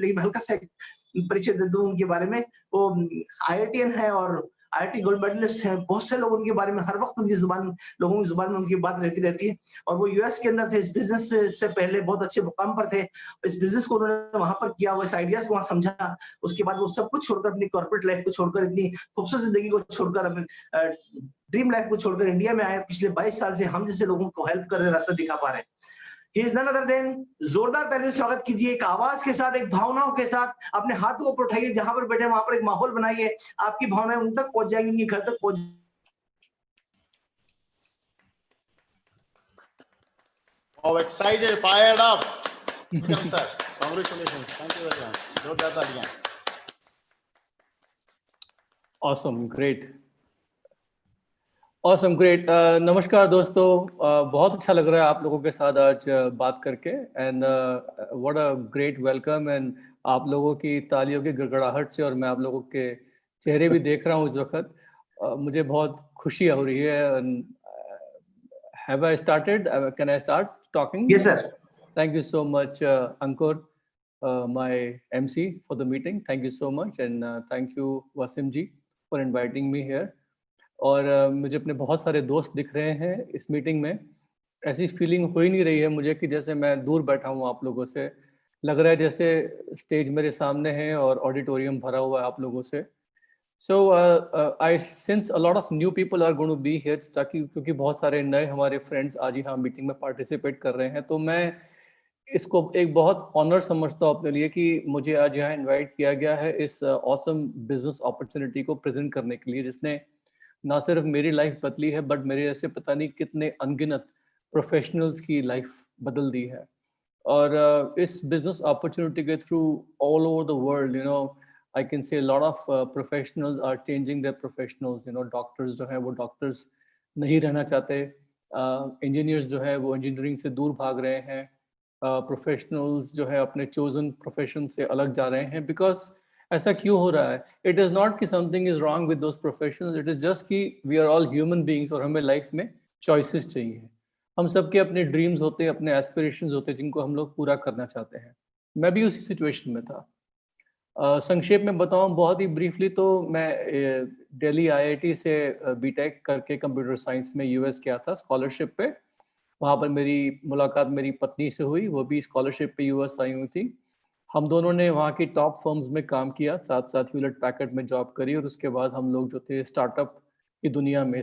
लेकिन मैं हल्का सा परिचय दे दूं उनके बारे में। वो आईआईटीएन है और आईआईटी गोल्ड मेडलिस्ट हैं। बहुत से लोग उनके बारे में हर वक्त उनकी जुबान, लोगों की जुबान में उनकी बात रहती रहती है। और वो यूएस के अंदर थे, इस बिजनेस से पहले बहुत अच्छे मुकाम पर थे। इस बिजनेस को उन्होंने वहां पर किया, वो इस आइडियाज को वहां समझा। उसके बाद वो सब कुछ छोड़कर, अपनी कॉर्पोरेट लाइफ को छोड़कर, इतनी खूबसूरत जिंदगी को छोड़कर, अपने ड्रीम लाइफ को छोड़कर इंडिया में आए। पिछले 22 साल से हम जैसे लोगों को हेल्प कर रहे, रास्ता दिखा पा रहे हैं। He is none other than, जोरदार तालियों से स्वागत कीजिए, एक आवाज के साथ, एक भावनाओं के साथ। अपने हाथों को ऊपर उठाइए, जहां पर बैठे वहां पर एक माहौल बनाइए। आपकी भावनाएं उन तक पहुंच जाएंगी, उनके घर तक पहुंच। Oh, excited, fired up. Welcome, sir. Congratulations. Thank you very much. जोरदार तालियां. Awesome, great. Awesome, great. नमस्कार दोस्तों, बहुत अच्छा लग रहा है आप लोगों के साथ आज बात करके। And what a great welcome. And आप लोगों की तालियों की गड़गड़ाहट से और मैं आप लोगों के चेहरे भी देख रहा हूँ इस वक्त, मुझे बहुत खुशी हो रही है। Have I started? Can I start talking? Yes, sir. Thank you so much, Ankur, my MC for the meeting. Thank you so much, and thank you Wasim ji for inviting me here. और मुझे अपने बहुत सारे दोस्त दिख रहे हैं इस मीटिंग में। ऐसी फीलिंग हो ही नहीं रही है मुझे कि जैसे मैं दूर बैठा हूँ आप लोगों से। लग रहा है जैसे स्टेज मेरे सामने है और ऑडिटोरियम भरा हुआ है आप लोगों से। So I sense a lot of new people are going to be here, ताकि क्योंकि बहुत सारे नए हमारे फ्रेंड्स आज यहाँ मीटिंग में पार्टिसिपेट कर रहे हैं, तो मैं इसको एक बहुत ऑनर समझता हूँ अपने लिए कि मुझे आज यहाँ इन्वाइट किया गया है इस ऑसम बिजनेस अपॉर्चुनिटी को प्रेजेंट करने के लिए, जिसने ना सिर्फ मेरी लाइफ बदली है बट मेरे ऐसे पता नहीं कितने अनगिनत प्रोफेशनल्स की लाइफ बदल दी है। और इस बिजनेस अपॉर्चुनिटी के through all over the world, you know, I can say lot of professionals are changing their professionals. You know, doctors जो है वो डॉक्टर्स नहीं रहना चाहते, इंजीनियर्स जो है वो इंजीनियरिंग से दूर भाग रहे हैं, प्रोफेशनल्स जो है अपने चोजन प्रोफेशन से अलग जा रहे हैं। बिकॉज ऐसा क्यों हो रहा है? इट इज़ नॉट कि something is wrong with those professionals, it is just कि we are all human beings और हमें लाइफ में चॉइसेस चाहिए। हम सबके अपने ड्रीम्स होते हैं, अपने एस्पिरेशंस होते हैं जिनको हम लोग पूरा करना चाहते हैं। मैं भी उसी सिचुएशन में था। संक्षेप में बताऊं बहुत ही ब्रीफली, तो मैं दिल्ली आईआईटी से बीटेक करके कंप्यूटर साइंस में यूएस गया था स्कॉलरशिप पे। वहाँ पर मेरी मुलाकात मेरी पत्नी से हुई, वो भी स्कॉलरशिप पे यूएस आई हुई थी। हम दोनों ने वहाँ की टॉप फर्म्स में काम किया, साथ साथ ह्यूलेट पैकर्ड में जॉब करी, और उसके बाद हम लोग जो थे स्टार्टअप की दुनिया में,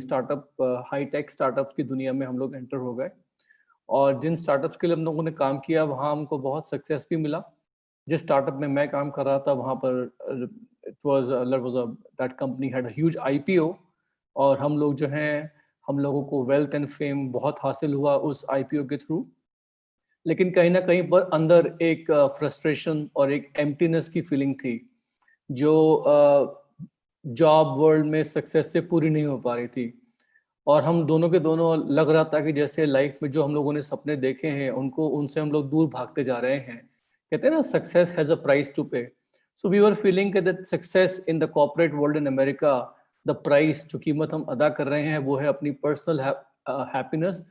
हाईटेक स्टार्टअप्स की दुनिया में हम लोग एंटर हो गए। और जिन स्टार्टअप्स के लिए हम लोगों ने काम किया वहाँ हमको बहुत सक्सेस भी मिला। जिस स्टार्टअप में मैं काम कर रहा था वहाँ पर that company had a huge IPO, और हम लोग जो हैं, हम लोगों को वेल्थ एंड फेम बहुत हासिल हुआ उस आईपीओ के थ्रू। लेकिन कहीं ना कहीं पर अंदर एक फ्रस्ट्रेशन और एक एम्प्टीनेस की फीलिंग थी, जो जॉब वर्ल्ड में सक्सेस से पूरी नहीं हो पा रही थी। और हम दोनों के दोनों लग रहा था कि जैसे लाइफ में जो हम लोगों ने सपने देखे हैं उनसे हम लोग दूर भागते जा रहे हैं। कहते हैं ना, success has a price to pay. So we were feeling that success in the corporate world in America, the price, जो कीमत हम अदा कर रहे हैं वो है अपनी पर्सनल हैप्पीनेस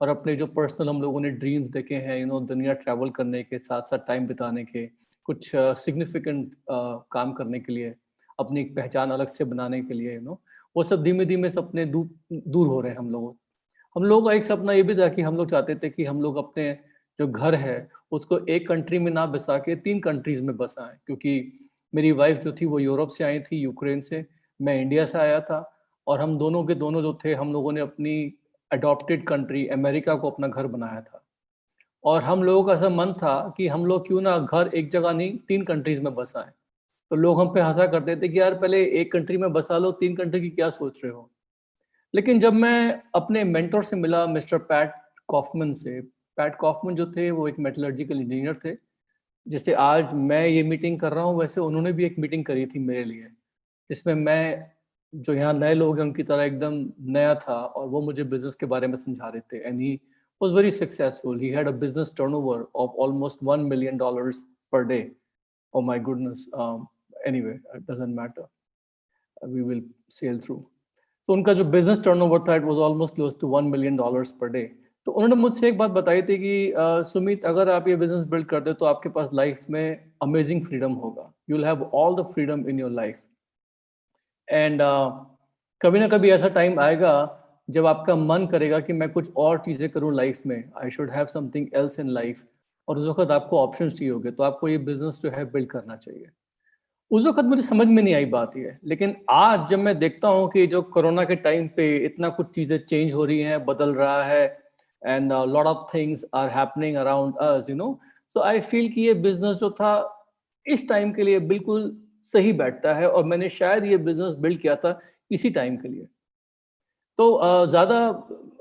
और अपने जो पर्सनल हम लोगों ने ड्रीम्स देखे हैं, यू नो, दुनिया ट्रैवल करने के, साथ साथ टाइम बिताने के, कुछ सिग्निफिकेंट काम करने के लिए, अपनी एक पहचान अलग से बनाने के लिए, यू नो, वो सब धीमे धीमे सपने दूर हो रहे हैं। हम लोगों का एक सपना ये भी था कि हम लोग चाहते थे कि हम लोग अपने जो घर है उसको एक कंट्री में ना बसा के 3 कंट्रीज में बसाएं, क्योंकि मेरी वाइफ जो थी वो यूरोप से आई थी, यूक्रेन से, मैं इंडिया से आया था। और हम दोनों के दोनों जो थे, हम लोगों ने अपनी अडॉप्टेड कंट्री अमेरिका को अपना घर बनाया था। और हम लोगों का ऐसा मन था कि हम लोग क्यों ना घर एक जगह नहीं 3 कंट्रीज में बसाएं। तो लोग हम पे हंसा करते थे कि यार पहले एक कंट्री में बसा लो, 3 कंट्री की क्या सोच रहे हो। लेकिन जब मैं अपने मेंटर से मिला, मिस्टर पैट कॉफमन से, पैट कॉफमन जो थे वो एक मेटलर्जिकल इंजीनियर थे। जैसे आज मैं ये मीटिंग कर रहा हूँ, वैसे उन्होंने भी एक मीटिंग करी थी मेरे लिए, जिसमें मैं, जो यहाँ नए लोग हैं उनकी तरह एकदम नया था, और वो मुझे बिजनेस के बारे में समझा रहे थे। And he was very successful, he had a business turnover of almost $1 million per day. Oh my goodness. Anyway, it doesn't matter. We will sail through. So उनका जो बिजनेस टर्नओवर था, it was almost close to $1 million per day. तो उन्होंने मुझसे एक बात बताई थी कि सुमित, अगर आप ये बिजनेस बिल्ड करते हो तो आपके पास लाइफ में अमेजिंग फ्रीडम होगा, you will have all the freedom in your life, and कभी ना कभी ऐसा टाइम आएगा जब आपका मन करेगा कि मैं कुछ और चीज़ें करूं लाइफ में, I should have something else in life, और उस वक्त आपको ऑप्शन चाहिए होंगे, तो आपको ये बिजनेस जो है बिल्ड करना चाहिए। उस वक्त मुझे समझ में नहीं आई बात ये, लेकिन आज जब मैं देखता हूँ कि जो कोरोना के टाइम पे इतना कुछ चीज़ें चेंज हो रही हैं, बदल रहा है, and lot of things are happening around us, you know, so I feel कि ये बिजनेस जो था इस टाइम के लिए बिल्कुल सही बैठता है, और मैंने शायद ये बिजनेस बिल्ड किया था इसी टाइम के लिए। तो ज़्यादा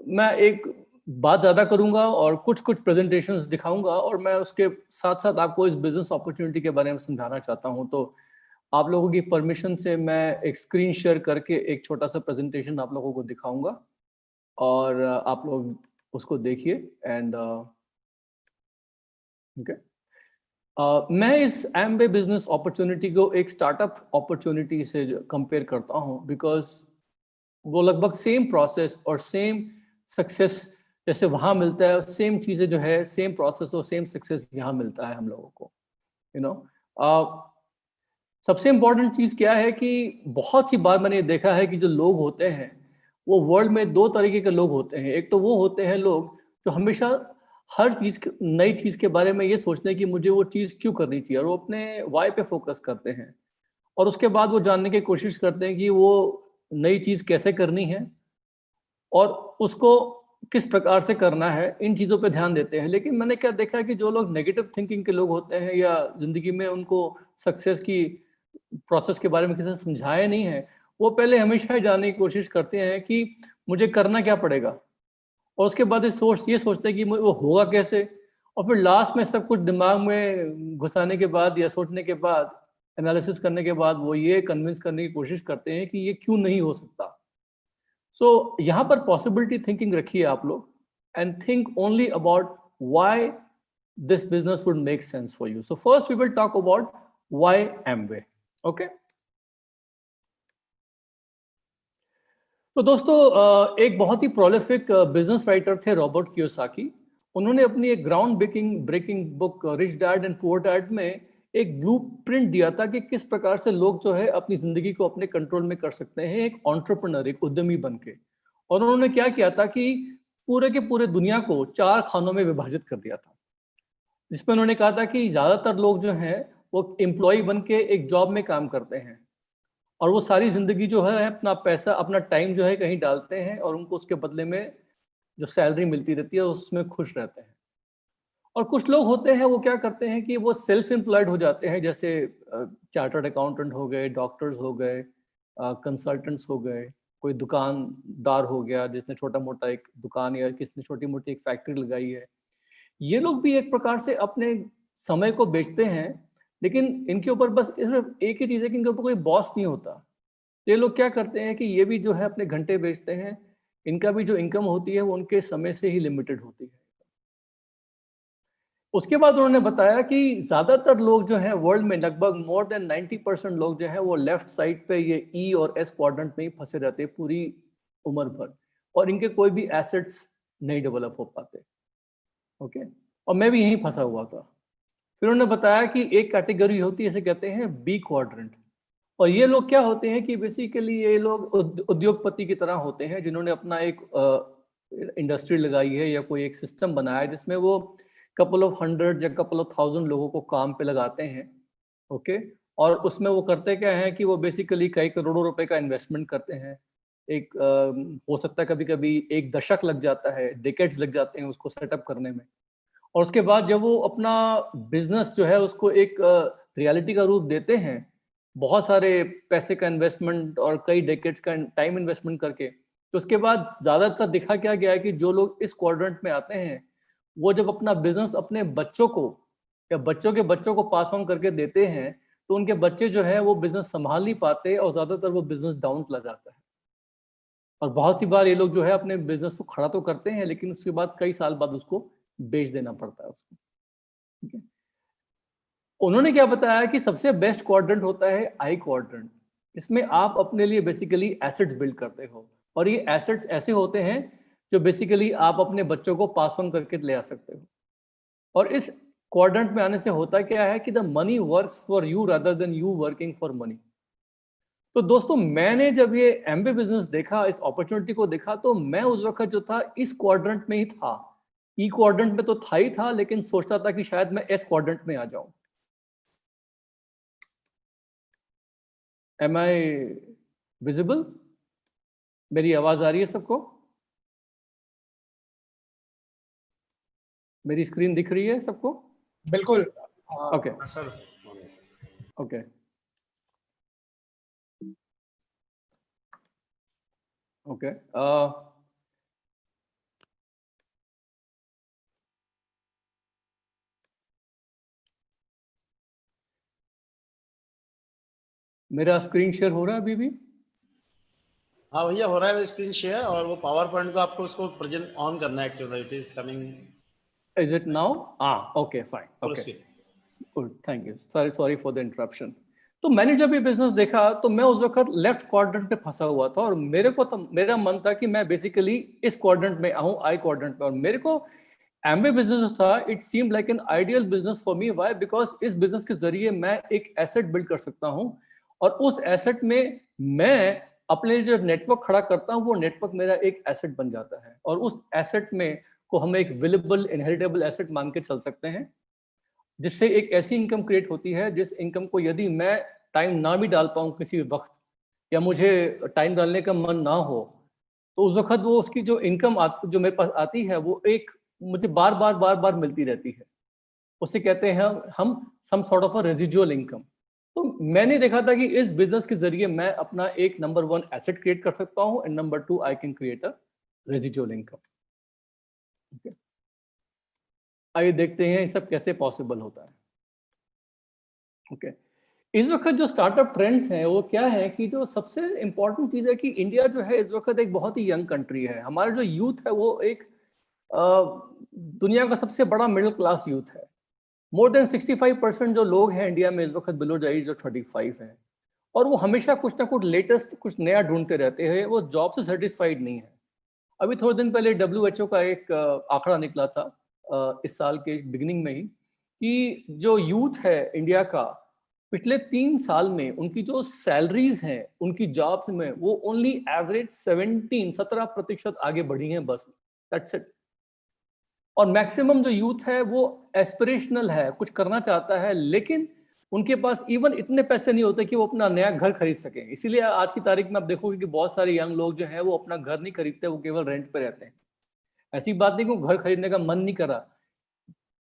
मैं एक बात ज़्यादा करूँगा और कुछ प्रेजेंटेशंस दिखाऊँगा, और मैं उसके साथ-साथ आपको इस बिज़नेस अपॉर्च्युनिटी के बारे में समझाना चाहता हूँ। तो आप लोगों की परमिशन से मैं एक स्क्रीन शेयर करके एक छोटा-सा प्रेजेंटेशन आप लोगों को दिखाऊँगा, और आप लोग उसको देखिए, एंड ओके। मैं इस एमवे बिज़नेस अपॉर्च्युनिटी को एक स्टार्टअप अपॉर्च्युनिटी से कंपेयर करता हूँ, बिकॉज़ वो लगभग सेम प्रोसेस और सेम सक्सेस जैसे वहाँ मिलता है, सेम चीज़ें जो है, सेम प्रोसेस और सेम सक्सेस यहाँ मिलता है हम लोगों को, यू नो। सबसे इम्पोर्टेंट चीज़ क्या है कि बहुत सी बार मैंने देखा है कि जो लोग होते हैं, वो वर्ल्ड में 2 तरीके के लोग होते हैं। एक तो वो होते हैं लोग जो हमेशा हर चीज़ नई चीज़ के बारे में ये सोचते हैं कि मुझे वो चीज़ क्यों करनी चाहिए, और वो अपने वाई पे फोकस करते हैं, और उसके बाद वो जानने की कोशिश करते हैं कि वो नई चीज़ कैसे करनी है और उसको किस प्रकार से करना है, इन चीज़ों पे ध्यान देते हैं। लेकिन मैंने क्या देखा है कि जो लोग नेगेटिव थिंकिंग के लोग होते हैं, या ज़िंदगी में उनको सक्सेस की प्रोसेस के बारे में किसी ने समझाया नहीं है, वो पहले हमेशा ये जानने की कोशिश करते हैं कि मुझे करना क्या पड़ेगा, और उसके बाद ये सोचते हैं कि वो होगा कैसे, और फिर लास्ट में सब कुछ दिमाग में घुसाने के बाद या सोचने के बाद, एनालिसिस करने के बाद, वो ये कन्विंस करने की कोशिश करते हैं कि ये क्यों नहीं हो सकता। सो यहाँ पर पॉसिबिलिटी थिंकिंग रखिए आप लोग, and think only about why this business would make sense for you. So first we will talk about why Amway. Okay. तो दोस्तों, एक बहुत ही प्रोलिफिक बिजनेस राइटर थे रॉबर्ट कियोसाकी। उन्होंने अपनी एक ground breaking book rich dad and poor dad में एक ब्लूप्रिंट दिया था कि किस प्रकार से लोग जो है अपनी जिंदगी को अपने कंट्रोल में कर सकते हैं, एक एंटरप्रेन्योर, एक उद्यमी बन के। और उन्होंने क्या किया था कि पूरे के पूरे दुनिया को 4 खानों में विभाजित कर दिया था, जिसमें उन्होंने कहा था कि ज़्यादातर लोग जो हैं वो एम्प्लॉय बन के एक जॉब में काम करते हैं, और वो सारी ज़िंदगी जो है अपना पैसा, अपना टाइम जो है कहीं डालते हैं, और उनको उसके बदले में जो सैलरी मिलती रहती है उसमें खुश रहते हैं। और कुछ लोग होते हैं वो क्या करते हैं कि वो सेल्फ एम्प्लॉयड हो जाते हैं, जैसे चार्टर्ड अकाउंटेंट हो गए, डॉक्टर्स हो गए, कंसल्टेंट्स हो गए, कोई दुकानदार हो गया जिसने छोटा मोटा एक दुकान या किसने छोटी मोटी एक फैक्ट्री लगाई है। ये लोग भी एक प्रकार से अपने समय को बेचते हैं, लेकिन इनके ऊपर बस सिर्फ एक ही चीज़ है कि इनके ऊपर कोई बॉस नहीं होता। ये लोग क्या करते हैं कि ये भी जो है अपने घंटे बेचते हैं, इनका भी जो इनकम होती है वो उनके समय से ही लिमिटेड होती है। उसके बाद उन्होंने बताया कि ज़्यादातर लोग जो हैं वर्ल्ड में, लगभग मोर देन 90% लोग जो हैं वो लेफ्ट साइड पे ये ई और एस क्वाड्रेंट में ही फंसे रहते हैं पूरी उम्र भर, और इनके कोई भी एसेट्स नहीं डेवलप हो पाते। ओके, और मैं भी यहीं फंसा हुआ था। फिर उन्होंने बताया कि एक कैटेगरी होती है, इसे कहते हैं बी क्वाड्रेंट, और ये लोग क्या होते हैं कि बेसिकली ये लोग उद्योगपति की तरह होते हैं, जिन्होंने अपना एक इंडस्ट्री लगाई है या कोई एक सिस्टम बनाया है जिसमें वो कपल ऑफ 100 या कपल ऑफ 1000 लोगों को काम पे लगाते हैं। ओके, और उसमें वो करते क्या है कि वो बेसिकली कई करोड़ों रुपए का इन्वेस्टमेंट करते हैं। एक हो सकता है कभी कभी 1 दशक लग जाता है, डिकेड्स लग जाते हैं उसको सेटअप करने में, और उसके बाद जब वो अपना बिजनेस जो है उसको एक रियलिटी का रूप देते हैं, बहुत सारे पैसे का इन्वेस्टमेंट और कई डेकेड्स का टाइम इन्वेस्टमेंट करके, तो उसके बाद ज़्यादातर दिखा क्या गया है कि जो लोग इस क्वाड्रेंट में आते हैं, वो जब अपना बिजनेस अपने बच्चों को या बच्चों के बच्चों को पास ऑन करके देते हैं, तो उनके बच्चे जो है वो बिजनेस संभाल नहीं पाते, और ज़्यादातर वो बिजनेस डाउन चला जाता है। और बहुत सी बार ये लोग जो है अपने बिजनेस को खड़ा तो करते हैं, लेकिन उसके बाद कई साल बाद उसको बेच देना पड़ता है उसको। ठीक है, उन्होंने क्या बताया कि सबसे बेस्ट क्वाड्रेंट होता है आई क्वाड्रेंट। इसमें आप अपने लिए बेसिकली एसेट्स बिल्ड करते हो, और ये एसेट्स ऐसे होते हैं जो बेसिकली आप अपने बच्चों को पास ऑन करके ले आ सकते हो। और इस क्वाड्रेंट में आने से होता क्या है कि the money works for you rather than you working for money. तो दोस्तों मैंने जब ये एमबीए बिजनेस देखा, इस अपॉर्चुनिटी को देखा, तो मैं उस वक्त जो था इस क्वाड्रेंट में ही था। ई क्वाड्रेंट में तो था ही था, लेकिन सोचता था कि शायद मैं एस क्वाड्रेंट में आ जाऊं। Am I visible? मेरी आवाज आ रही है सबको? मेरी स्क्रीन दिख रही है सबको? बिल्कुल। ओके सर ओके ओके मेरा स्क्रीन शेयर हो रहा है अभी भी? हाँ भैया हो रहा है स्क्रीन शेयर, और वो पावर पॉइंट को आपको उसको प्रेजेंट ऑन करना है, active it is coming. Is it now? Okay fine, okay good, thank you, sorry for the interruption. तो मैंने जब ये बिजनेस देखा तो मैं उस वक्त लेफ्ट क्वाड्रेंट पे फंसा हुआ था, और मेरा मन था कि मैं बेसिकली इस क्वाड्रेंट में आऊं, आई क्वाड्रेंट में। और मेरे को एमबीए बिजनेस था, it seem like an ideal business for me. Why? Because इस बिजनेस के जरिए मैं एक एसेट बिल्ड कर सकता हूं, और उस एसेट में मैं अपने जो नेटवर्क खड़ा करता हूं, वो नेटवर्क मेरा एक एसेट बन जाता है। और उस एसेट में को हम एक विलेबल इनहेरिटेबल एसेट मान के चल सकते हैं, जिससे एक ऐसी इनकम क्रिएट होती है जिस इनकम को यदि मैं टाइम ना भी डाल पाऊँ किसी वक्त, या मुझे टाइम डालने का मन ना हो, तो उस वक्त वो उसकी जो इनकम जो मेरे पास आती है, वो एक मुझे बार बार मिलती रहती है। उसे कहते हैं हम some sort of a residual income. तो मैंने देखा था कि इस बिजनेस के जरिए मैं अपना एक नंबर 1 एसेट क्रिएट कर सकता हूँ, and number 2 I can create a residual income. आइए देखते हैं ये सब कैसे पॉसिबल होता है। ओके इस वक्त जो स्टार्टअप ट्रेंड्स हैं वो क्या है कि जो सबसे इंपॉर्टेंट चीज़ है कि इंडिया जो है इस वक्त एक बहुत ही यंग कंट्री है। हमारा जो यूथ है वो एक दुनिया का सबसे बड़ा मिडिल क्लास यूथ है। मोर देन 65% जो लोग हैं इंडिया में इस वक्त बिलो द एज ऑफ 35 है, और वो हमेशा कुछ ना कुछ लेटेस्ट, कुछ नया ढूंढते रहते हैं। वो जॉब से सेटिस्फाइड नहीं है। अभी थोड़े दिन पहले WHO का एक आंकड़ा निकला था इस साल के बिगिनिंग में ही, कि जो यूथ है इंडिया का पिछले 3 साल में उनकी जो सैलरीज हैं उनकी जॉब्स में, वो ओनली एवरेज 17% आगे बढ़ी हैं बस, दैट्स इट। और मैक्सिमम जो यूथ है वो एस्पिरेशनल है, कुछ करना चाहता है, लेकिन उनके पास इवन इतने पैसे नहीं होते कि वो अपना नया घर खरीद सकें। इसीलिए आज की तारीख में आप देखोगे कि बहुत सारे यंग लोग जो हैं वो अपना घर नहीं खरीदते, वो केवल रेंट पे रहते हैं। ऐसी बात नहीं कि घर खरीदने का मन नहीं करा,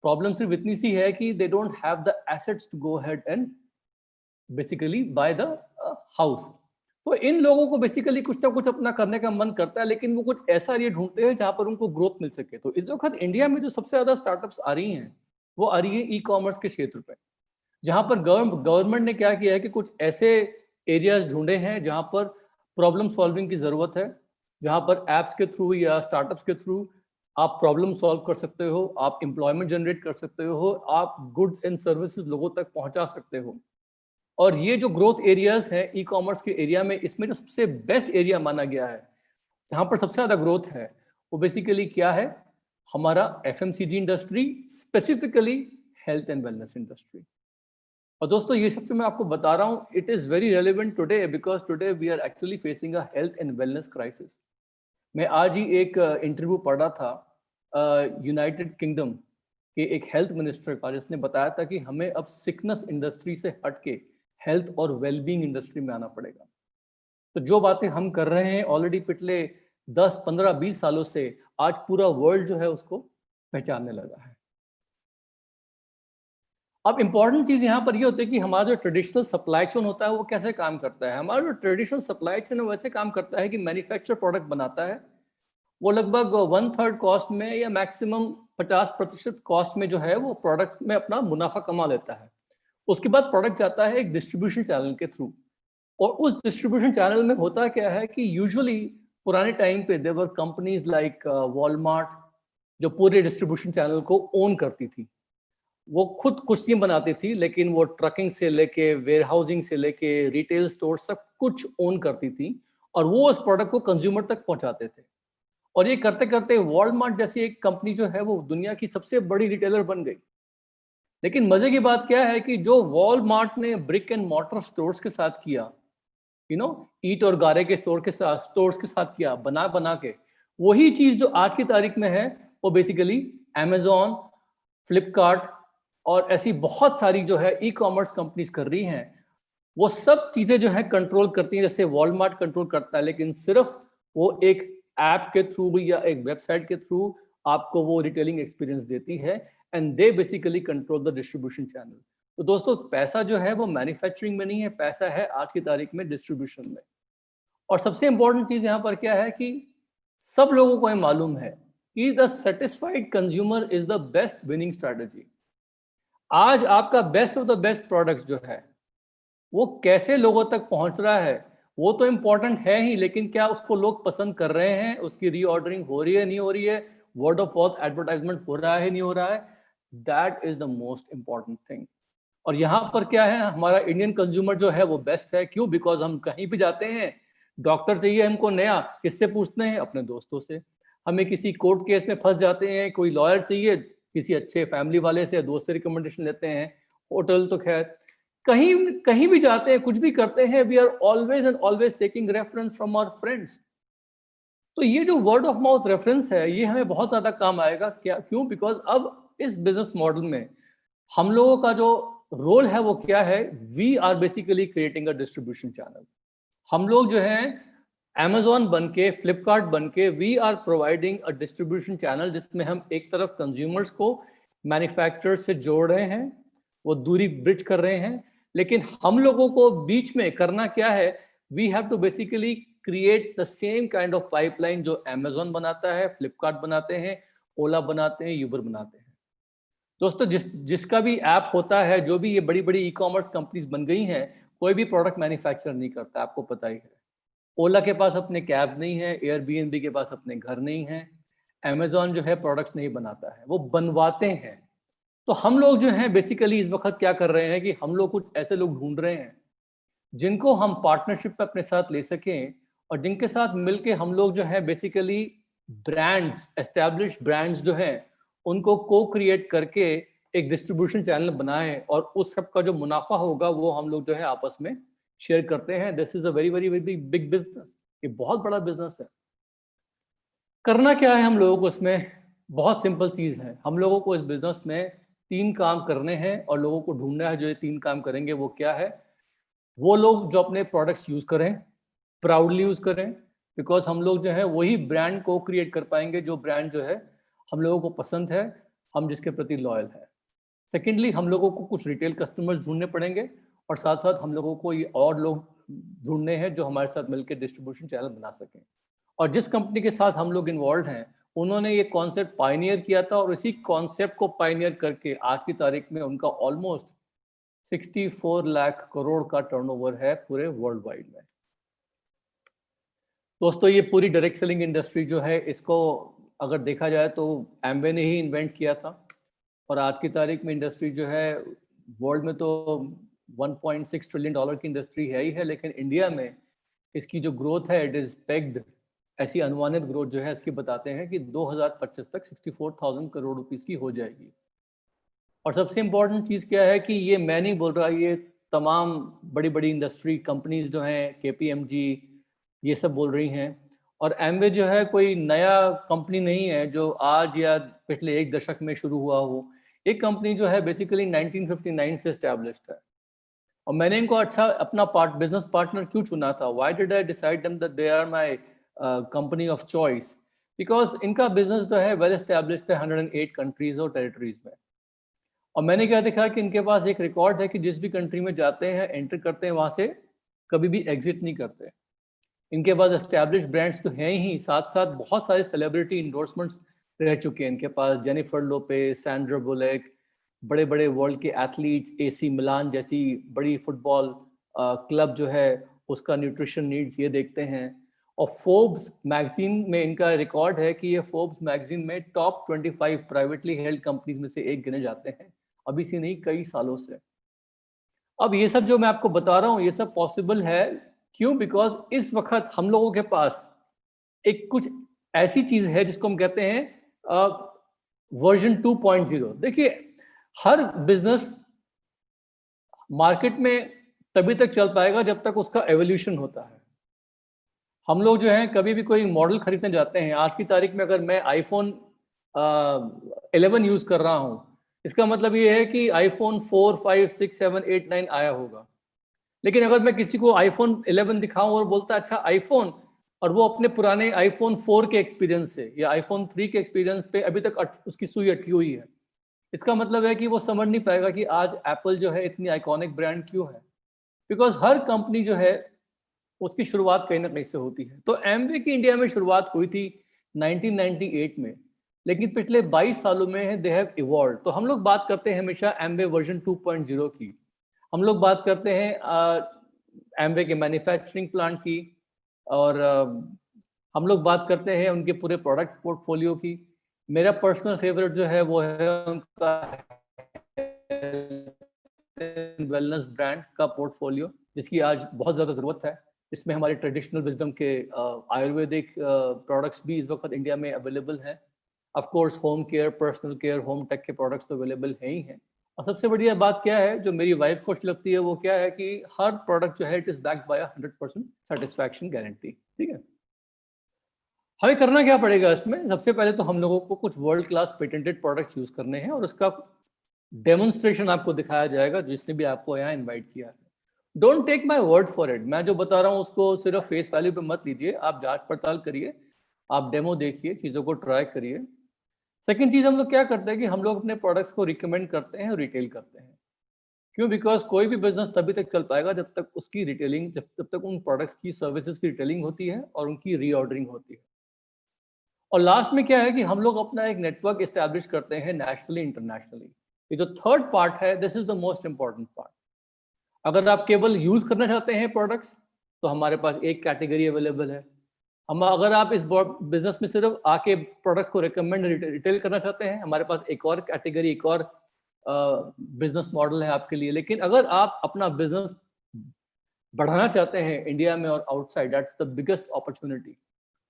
प्रॉब्लम सिर्फ इतनी सी है कि they don't have the assets to go ahead and basically buy the house. तो इन लोगों को बेसिकली कुछ ना कुछ अपना करने का मन करता है, लेकिन वो कुछ ऐसा एरिया ढूंढते हैं जहां पर उनको ग्रोथ मिल सके। तो इस वक्त इंडिया में जो सबसे ज्यादा स्टार्टअप्स आ रही हैं वो आ रही है ई कॉमर्स के क्षेत्र पे, जहां पर गवर्नमेंट ने क्या किया है कि कुछ ऐसे एरियाज ढूंढे हैं जहां पर प्रॉब्लम सॉल्विंग की जरूरत है, जहां पर एप्स के थ्रू या स्टार्टअप्स के थ्रू आप प्रॉब्लम सॉल्व कर सकते हो, आप एम्प्लॉयमेंट जनरेट कर सकते हो, आप गुड्स एंड सर्विसेज लोगों तक पहुंचा सकते हो। और ये जो ग्रोथ एरियाज हैं ई कॉमर्स के एरिया में, इसमें जो सबसे बेस्ट एरिया माना गया है, जहां पर सबसे ज्यादा ग्रोथ है, वो बेसिकली क्या है? हमारा FMCG industry, specifically health and wellness industry. और दोस्तों ये सब जो मैं आपको बता रहा हूँ, it is very relevant today, because today we are actually facing a health and wellness crisis. मैं आज ही एक इंटरव्यू पढ़ रहा था यूनाइटेड किंगडम के एक हेल्थ मिनिस्टर का, जिसने बताया था कि हमें अब सिकनेस इंडस्ट्री से हटके हेल्थ और वेलबींग इंडस्ट्री में आना पड़ेगा। तो जो बातें हम कर रहे हैं ऑलरेडी पिछले 10, 15, 20 सालों से, आज पूरा वर्ल्ड जो है उसको पहचानने लगा है। अब इंपॉर्टेंट चीज यहाँ पर ये होती है कि हमारा जो ट्रेडिशनल सप्लाई चेन होता है वो कैसे काम करता है। हमारा जो ट्रेडिशनल सप्लाई चेन है वैसे काम करता है कि मैन्युफैक्चर प्रोडक्ट बनाता है, वो लगभग 1/3 कॉस्ट में या मैक्सिमम 50% कॉस्ट में जो है वो प्रोडक्ट में अपना मुनाफा कमा लेता है। उसके बाद प्रोडक्ट जाता है एक डिस्ट्रीब्यूशन चैनल के थ्रू, और उस डिस्ट्रीब्यूशन चैनल में होता क्या है कि यूजुअली पुराने टाइम पे देवर कंपनीज लाइक वॉलमार्ट, जो पूरे डिस्ट्रीब्यूशन चैनल को ओन करती थी। वो खुद कुछ नहीं बनाती थी, लेकिन वो ट्रकिंग से लेके वेयर हाउसिंग से लेके रिटेल स्टोर सब कुछ ओन करती थी, और वो उस प्रोडक्ट को कंज्यूमर तक पहुंचाते थे। और ये करते करते वॉलमार्ट जैसी एक कंपनी जो है वो दुनिया की सबसे बड़ी रिटेलर बन गई। लेकिन मजे की बात क्या है कि जो वॉलमार्ट ने ब्रिक एंड मॉर्टर स्टोर्स के साथ किया, ईट और गारे के स्टोर्स के साथ किया, बना बना के, वही चीज जो आज की तारीख में है वो बेसिकली Amazon, फ्लिपकार्ट और ऐसी बहुत सारी जो है ई कॉमर्स कंपनीज कर रही हैं। वो सब चीजें जो है कंट्रोल करती हैं, जैसे वॉलमार्ट कंट्रोल करता है, लेकिन सिर्फ वो एक ऐप के थ्रू या एक वेबसाइट के थ्रू आपको वो रिटेलिंग एक्सपीरियंस देती है, and they basically control the distribution channel. तो दोस्तों, पैसा जो है वो मैन्युफैक्चरिंग में नहीं है, पैसा है आज की तारीख में डिस्ट्रीब्यूशन में। और सबसे इंपॉर्टेंट चीज यहाँ पर क्या है कि सब लोगों को ये मालूम है कि the satisfied consumer is the best winning strategy. आज आपका best of the best products जो है वो कैसे लोगों तक पहुंच रहा है वो तो इम्पोर्टेंट है ही, लेकिन क्या उसको लोग पसंद कर रहे हैं, उसकी रीऑर्डरिंग हो रही है नहीं हो रही है, वर्ड ऑफ माउथ एडवर्टाइजमेंट हो रहा है नहीं हो रहा है, that is the most important thing. और यहाँ पर क्या है, हमारा इंडियन कंज्यूमर जो है वो बेस्ट है। क्यों? बिकॉज हम कहीं भी जाते हैं, डॉक्टर चाहिए हमको नया, किससे पूछते हैं? अपने दोस्तों से। हमें किसी कोर्ट केस में फंस जाते हैं, कोई लॉयर चाहिए, किसी अच्छे फैमिली वाले से, दोस्त से रिकमेंडेशन लेते हैं। होटल तो खैर, कहीं कहीं भी जाते हैं, कुछ भी करते हैं, we are always and always taking reference from our friends. तो ये जो वर्ड ऑफ माउथ रेफरेंस है ये हमें बहुत ज्यादा काम आएगा। क्या? क्यों? बिकॉज अब इस बिजनेस मॉडल में हम लोगों का जो रोल है वो क्या है, we are basically creating a distribution channel. हम लोग जो हैं Amazon बन के, फ्लिपकार्ट बन के, we are providing a distribution channel, जिसमें हम एक तरफ कंज्यूमर्स को मैन्युफैक्चरर से जोड़ रहे हैं, वो दूरी ब्रिज कर रहे हैं, लेकिन हम लोगों को बीच में करना क्या है, we have to basically create the same kind of pipeline जो Amazon बनाता है, फ्लिपकार्ट बनाते हैं, ओला बनाते हैं, यूबर बनाते हैं। दोस्तों, जिसका भी ऐप होता है, जो भी ये बड़ी बड़ी ई कॉमर्स कंपनीज बन गई हैं, कोई भी प्रोडक्ट मैन्युफैक्चर नहीं करता, आपको पता ही है। ओला के पास अपने कैब नहीं है, एयरबीएनबी के पास अपने घर नहीं है, Amazon जो है प्रोडक्ट्स नहीं बनाता है, वो बनवाते हैं। तो हम लोग जो हैं बेसिकली इस वक्त क्या कर रहे हैं कि हम लोग कुछ ऐसे लोग ढूंढ रहे हैं जिनको हम पार्टनरशिप में अपने साथ ले सकें, और जिनके साथ मिलके हम लोग जो है बेसिकली ब्रांड्स, एस्टैब्लिश्ड ब्रांड्स जो हैं उनको को क्रिएट करके एक डिस्ट्रीब्यूशन चैनल बनाएं, और उस सब का जो मुनाफा होगा वो हम लोग जो है आपस में शेयर करते हैं। This is a very very very big business, ये बहुत बड़ा बिजनेस है। करना क्या है हम लोगों को इसमें? बहुत सिंपल चीज है, हम लोगों को इस बिजनेस में 3 काम करने हैं और लोगों को ढूंढना है जो ये 3 काम करेंगे। वो क्या है? वो लोग जो अपने प्रोडक्ट्स यूज करें, प्राउडली यूज करें, बिकॉज हम लोग जो है वही ब्रांड को क्रिएट कर पाएंगे जो ब्रांड जो है हम लोगों को पसंद है, हम जिसके प्रति लॉयल है। सेकेंडली, हम लोगों को कुछ रिटेल कस्टमर्स ढूंढने पड़ेंगे, और साथ साथ हम लोगों को ये और लोग ढूंढने हैं जो हमारे साथ मिलकर डिस्ट्रीब्यूशन चैनल बना सकें। और जिस कंपनी के साथ हम लोग इन्वॉल्व हैं, उन्होंने ये कॉन्सेप्ट पायनियर किया था, और इसी कॉन्सेप्ट को पायनियर करके आज की तारीख में उनका ऑलमोस्ट 64 लाख करोड़ का टर्नओवर है पूरे वर्ल्ड वाइड में। दोस्तों, ये पूरी डायरेक्ट सेलिंग इंडस्ट्री जो है, इसको अगर देखा जाए तो एम्वे ने ही इन्वेंट किया था, और आज की तारीख में इंडस्ट्री जो है वर्ल्ड में तो 1.6 ट्रिलियन डॉलर की इंडस्ट्री है ही है, लेकिन इंडिया में इसकी जो ग्रोथ है इट इज पेग्ड, ऐसी अनुमानित ग्रोथ जो है इसकी बताते हैं कि 2025 तक 64,000 करोड़ रुपीस की हो जाएगी। और सबसे इम्पोर्टेंट चीज़ क्या है कि ये मैं नहीं बोल रहा, ये तमाम बड़ी बड़ी इंडस्ट्री कंपनीज जो हैं, KPMG, ये सब बोल रही हैं। और एमवे जो है कोई नया कंपनी नहीं है जो आज या पिछले 1 दशक में शुरू हुआ हो। एक कंपनी जो है बेसिकली 1959 से एस्टैब्लिश्ड है, और मैंने इनको अच्छा अपना बिजनेस पार्टनर क्यों चुना था? Why did I decide them that they are my company of choice? Because इनका बिजनेस जो है वेल एस्टैब्लिश्ड है 108 कंट्रीज और टेरिटरीज में। और मैंने क्या देखा कि इनके पास एक रिकॉर्ड है कि जिस भी कंट्री में जाते हैं, एंटर करते हैं, वहां से कभी भी एग्जिट नहीं करते। इनके पास एस्टैब्लिश्ड ब्रांड्स तो हैं ही, साथ साथ बहुत सारे सेलिब्रिटी इंडोर्समेंट्स रह चुके हैं इनके पास। जेनिफर लोपेज, सैंड्रा बुलेक, बड़े बड़े वर्ल्ड के एथलीट्स, AC मिलान जैसी बड़ी फुटबॉल क्लब जो है उसका न्यूट्रिशन नीड्स ये देखते हैं। और फोर्ब्स मैगजीन में इनका रिकॉर्ड है कि ये फोर्ब्स मैगजीन में टॉप 25 प्राइवेटली हेल्ड कंपनीज में से एक गिने जाते हैं, अभी से नहीं कई सालों से। अब ये सब जो मैं आपको बता रहा हूँ ये सब पॉसिबल है क्यों? बिकॉज इस वक्त हम लोगों के पास एक कुछ ऐसी चीज है जिसको हम कहते हैं वर्जन 2.0। देखिए, हर बिजनेस मार्केट में तभी तक चल पाएगा जब तक उसका एवोल्यूशन होता है। हम लोग जो है कभी भी कोई मॉडल खरीदने जाते हैं, आज की तारीख में अगर मैं आईफोन 11 यूज कर रहा हूं, इसका मतलब ये है कि आईफोन 4, 5, 6, 7, 8, 9 आया होगा। लेकिन अगर मैं किसी को आईफोन 11 दिखाऊं और बोलता है अच्छा आईफोन, और वो अपने पुराने आईफोन 4 के एक्सपीरियंस से या आईफोन 3 के एक्सपीरियंस पे अभी तक उसकी सुई अटकी हुई है, इसका मतलब है कि वो समझ नहीं पाएगा कि आज एप्पल जो है इतनी आइकॉनिक ब्रांड क्यों है। बिकॉज हर कंपनी जो है उसकी शुरुआत कहीं ना कहीं से होती है। तो एमवे की इंडिया में शुरुआत हुई थी 1998 में, लेकिन पिछले 22 सालों में दे हैव इवॉल्व। तो हम लोग बात करते हैं हमेशा एमवे वर्जन 2.0 की, हम लोग बात करते हैं एमवे के मैन्युफैक्चरिंग प्लांट की, और हम लोग बात करते हैं उनके पूरे प्रोडक्ट पोर्टफोलियो की। मेरा पर्सनल फेवरेट जो है वो है उनका वेलनेस ब्रांड का पोर्टफोलियो, जिसकी आज बहुत ज़्यादा ज़रूरत है। इसमें हमारे ट्रेडिशनल विजडम के आयुर्वेदिक प्रोडक्ट्स भी इस वक्त इंडिया में अवेलेबल हैं। Of course home care, personal care, home tech के प्रोडक्ट्स तो अवेलेबल हैं ही हैं। और सबसे बढ़िया बात क्या है जो मेरी वाइफ को लगती है वो क्या है कि हर प्रोडक्ट जो है it is backed by 100% satisfaction guarantee. ठीक है, हमें करना क्या पड़ेगा इसमें? सबसे पहले तो हम लोगों को कुछ world class patented products use करने हैं और उसका डेमोन्स्ट्रेशन आपको दिखाया जाएगा जिसने भी आपको यहाँ इन्वाइट किया है। Don't take my word for it, मैं जो बता रहा हूँ उसको सिर्फ फेस वैल्यू पे मत लीजिए, आप जांच पड़ताल करिए, आप डेमो देखिए, चीज़ों को ट्राई करिए। सेकेंड चीज़ हम लोग क्या करते हैं कि हम लोग अपने प्रोडक्ट्स को रिकमेंड करते हैं, रिटेल करते हैं। क्यों? बिकॉज कोई भी बिजनेस तभी तक चल पाएगा जब तक उसकी रिटेलिंग, जब तक उन प्रोडक्ट्स की सर्विसेज की रिटेलिंग होती है और उनकी रीऑर्डरिंग होती है। और लास्ट में क्या है कि हम लोग अपना एक नेटवर्क इस्टेब्लिश करते हैं नेशनली, इंटरनेशनली। ये जो थर्ड पार्ट है, this is the most important part. अगर आप केवल यूज करना चाहते हैं प्रोडक्ट्स तो हमारे पास एक कैटेगरी अवेलेबल है। हम अगर आप इस बिजनेस में सिर्फ आके प्रोडक्ट को रिकमेंड रिटेल करना चाहते हैं, हमारे पास एक और कैटेगरी, एक और बिजनेस मॉडल है आपके लिए। लेकिन अगर आप अपना बिजनेस बढ़ाना चाहते हैं इंडिया में और outside, that's the biggest opportunity.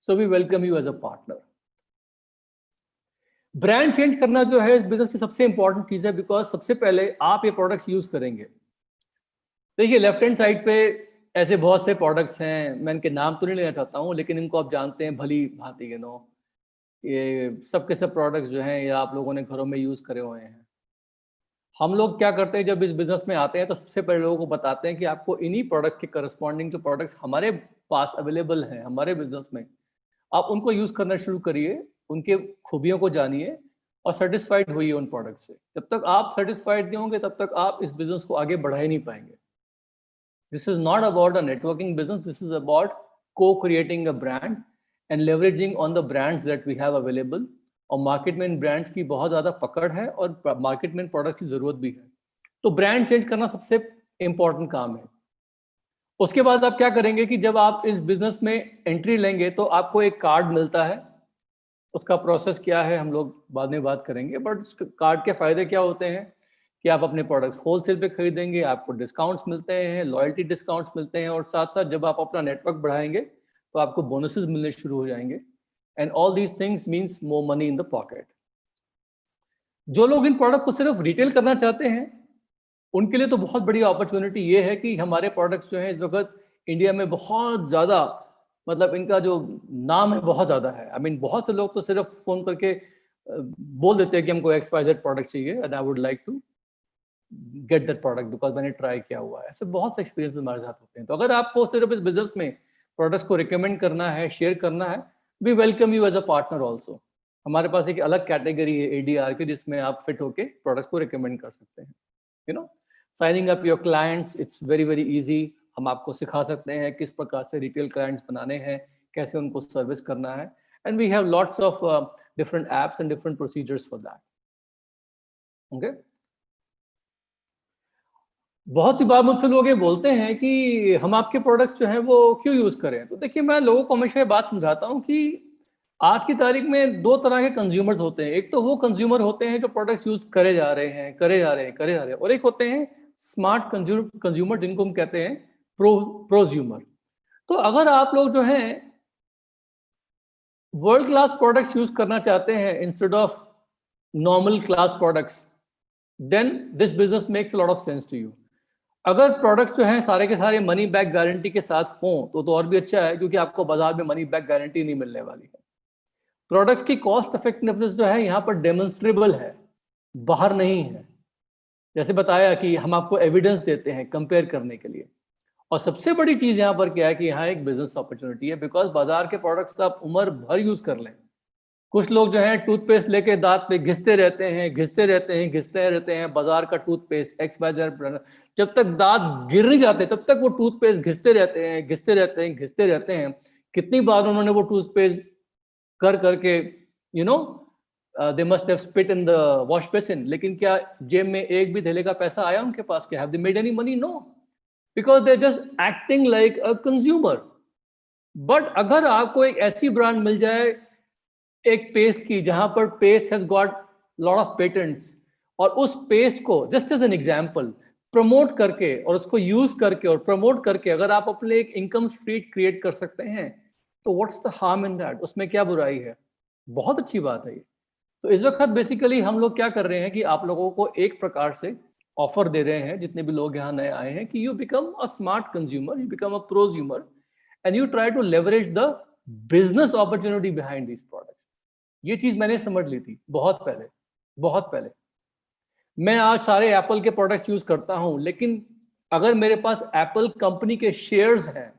So we welcome you as a partner. Brand change करना जो है इस बिजनेस की सबसे इंपॉर्टेंट चीज है, बिकॉज सबसे पहले आप ये प्रोडक्ट्स यूज करेंगे। देखिए लेफ्ट हैंड साइड पे ऐसे बहुत से प्रोडक्ट्स हैं, मैं इनके नाम तो नहीं लेना चाहता हूँ, लेकिन इनको आप जानते हैं भली भांति के नो। ये सब के सब प्रोडक्ट्स जो हैं ये आप लोगों ने घरों में यूज करे हुए हैं। हम लोग क्या करते हैं जब इस बिजनेस में आते हैं तो सबसे पहले लोगों को बताते हैं कि आपको इन्हीं प्रोडक्ट के करस्पॉन्डिंग जो प्रोडक्ट्स हमारे पास अवेलेबल हैं हमारे बिजनेस में, आप उनको यूज करना शुरू करिए, उनके खूबियों को जानिए और सेटिस्फाइड होइए उन प्रोडक्ट से। जब तक आप सेटिस्फाइड नहीं होंगे तब तक आप इस बिजनेस को आगे बढ़ा ही नहीं पाएंगे। This is not about a networking business. This is about co-creating a brand and leveraging on the brands that we have available. और मार्केट में इन ब्रांड्स की बहुत ज़्यादा पकड़ है और मार्केट में इन प्रोडक्ट की ज़रूरत भी है। तो ब्रांड चेंज करना सबसे इम्पॉर्टेंट काम है। उसके बाद आप क्या करेंगे कि जब आप इस बिजनेस में एंट्री लेंगे तो आपको एक कार्ड मिलता है। उसका प्रोसेस क्या है हम लोग बाद में बात करेंगे, बट उस कार्ड के फायदे क्या होते हैं कि आप अपने प्रोडक्ट्स होलसेल पे खरीदेंगे, आपको डिस्काउंट्स मिलते हैं, लॉयल्टी डिस्काउंट्स मिलते हैं, और साथ साथ जब आप अपना नेटवर्क बढ़ाएंगे तो आपको बोनसेस मिलने शुरू हो जाएंगे। And all these things means more money in the pocket. जो लोग इन प्रोडक्ट को सिर्फ रिटेल करना चाहते हैं उनके लिए तो बहुत बड़ी अपॉर्चुनिटी ये है कि हमारे प्रोडक्ट्स जो हैं इस वक्त इंडिया में बहुत ज़्यादा, मतलब इनका जो नाम है बहुत ज़्यादा है। आई मीन बहुत से लोग तो सिर्फ फ़ोन करके बोल देते हैं कि हमको XYZ प्रोडक्ट चाहिए and I would like to get that product because मैंने ट्राई किया हुआ है। ऐसे बहुत से एक्सपीरियंस हमारे साथ होते हैं। तो अगर आपको सिर्फ इस बिजनेस में प्रोडक्ट्स को रिकमेंड करना है, शेयर करना है, we welcome you as a partner also. हमारे पास एक अलग कैटेगरी है ADR की जिसमें आप फिट होके प्रोडक्ट्स को रिकमेंड कर सकते हैं। You know, signing up your clients, it's very very easy. हम आपको सिखा सकते हैं किस प्रकार से रिटेल क्लाइंट्स बनाने हैं, कैसे उनको सर्विस करना है, and we have lots of different apps and different procedures for that. Okay, बहुत सी बार मुझसे लोग ये बोलते हैं कि हम आपके प्रोडक्ट्स जो हैं वो क्यों यूज करें। तो देखिए मैं लोगों को हमेशा ये बात समझाता हूँ कि आज की तारीख में दो तरह के कंज्यूमर्स होते हैं। एक तो वो कंज्यूमर होते हैं जो प्रोडक्ट्स यूज करे जा रहे हैं, और एक होते हैं स्मार्ट कंज्यूमर जिनको हम कहते हैं प्रोज्यूमर। तो अगर आप लोग जो हैं वर्ल्ड क्लास प्रोडक्ट्स यूज करना चाहते हैं instead of normal class products, then this business makes lot of sense to you. अगर प्रोडक्ट्स जो हैं सारे के सारे मनी बैक गारंटी के साथ हों तो और भी अच्छा है, क्योंकि आपको बाजार में मनी बैक गारंटी नहीं मिलने वाली है। प्रोडक्ट्स की कॉस्ट इफेक्टिवनेस जो है यहाँ पर डेमोन्स्ट्रेबल है, बाहर नहीं है। जैसे बताया कि हम आपको एविडेंस देते हैं कंपेयर करने के लिए। और सबसे बड़ी चीज यहाँ पर क्या है कि यहाँ एक बिजनेस अपॉर्चुनिटी है, बिकॉज बाजार के प्रोडक्ट्स आप उम्र भर यूज कर लें। कुछ लोग जो है टूथपेस्ट लेके दांत पे घिसते रहते हैं बाजार का टूथपेस्ट XYZ ब्रांड, जब तक दांत गिर नहीं जाते तब तक वो टूथपेस्ट घिसते रहते हैं। कितनी बार उन्होंने वो टूथपेस्ट कर करके they must have spit in the wash basin, लेकिन क्या जेब में एक भी धेले का पैसा आया उनके पास? क्या have they made any money? No, because they just acting like a consumer. But अगर आपको एक ऐसी ब्रांड मिल जाए एक पेस्ट की जहां पर paste has got lot of patents, और उस पेस्ट को just as an example promote करके और उसको यूज करके और प्रमोट करके अगर आप अपने एक इनकम स्ट्रीट क्रिएट कर सकते हैं, तो what's the harm in that? उसमें क्या बुराई है? बहुत अच्छी बात है ये। तो इस वक्त बेसिकली हम लोग क्या कर रहे हैं कि आप लोगों को एक प्रकार से ऑफर दे रहे हैं, जितने भी लोग यहाँ नए आए हैं, कि you become a smart consumer, you become a prosumer, and you try to leverage the business opportunity behind this product. ये चीज मैंने समझ ली थी बहुत पहले। मैं आज सारे एप्पल के प्रोडक्ट्स यूज करता हूं, लेकिन अगर मेरे पास एप्पल कंपनी के शेयर्स हैं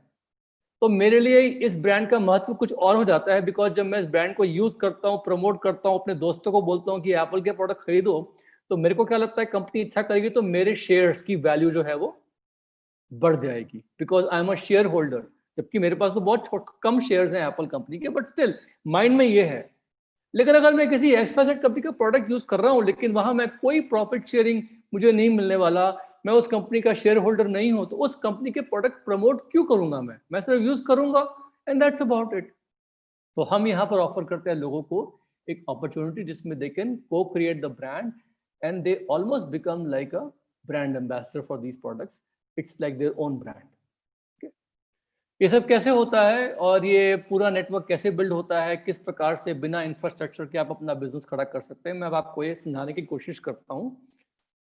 तो मेरे लिए इस ब्रांड का महत्व कुछ और हो जाता है। बिकॉज जब मैं इस ब्रांड को यूज करता हूं, प्रमोट करता हूं, अपने दोस्तों को बोलता हूं कि एप्पल के प्रोडक्ट खरीदो, तो मेरे को क्या लगता है कंपनी अच्छा करेगी तो मेरे शेयर्स की वैल्यू जो है वो बढ़ जाएगी, because I am a share holder. जबकि मेरे पास तो बहुत कम शेयर्स हैं एप्पल कंपनी के, बट स्टिल माइंड में ये है। लेकिन अगर मैं किसी XYZ कंपनी का प्रोडक्ट यूज कर रहा हूं, लेकिन वहां मैं कोई प्रॉफिट शेयरिंग मुझे नहीं मिलने वाला, मैं उस कंपनी का शेयर होल्डर नहीं हूं, तो उस कंपनी के प्रोडक्ट प्रमोट क्यों करूंगा? मैं सिर्फ यूज करूंगा, एंड दैट्स अबाउट इट। तो हम यहाँ पर ऑफर करते हैं लोगों को एक अपॉर्चुनिटी जिसमें दे कैन को create the brand and they almost become like a brand ambassador for these products. It's like their own brand. ये सब कैसे होता है और ये पूरा नेटवर्क कैसे बिल्ड होता है, किस प्रकार से बिना इंफ्रास्ट्रक्चर के आप अपना बिजनेस खड़ा कर सकते हैं, मैं अब आपको ये समझाने की कोशिश करता हूँ।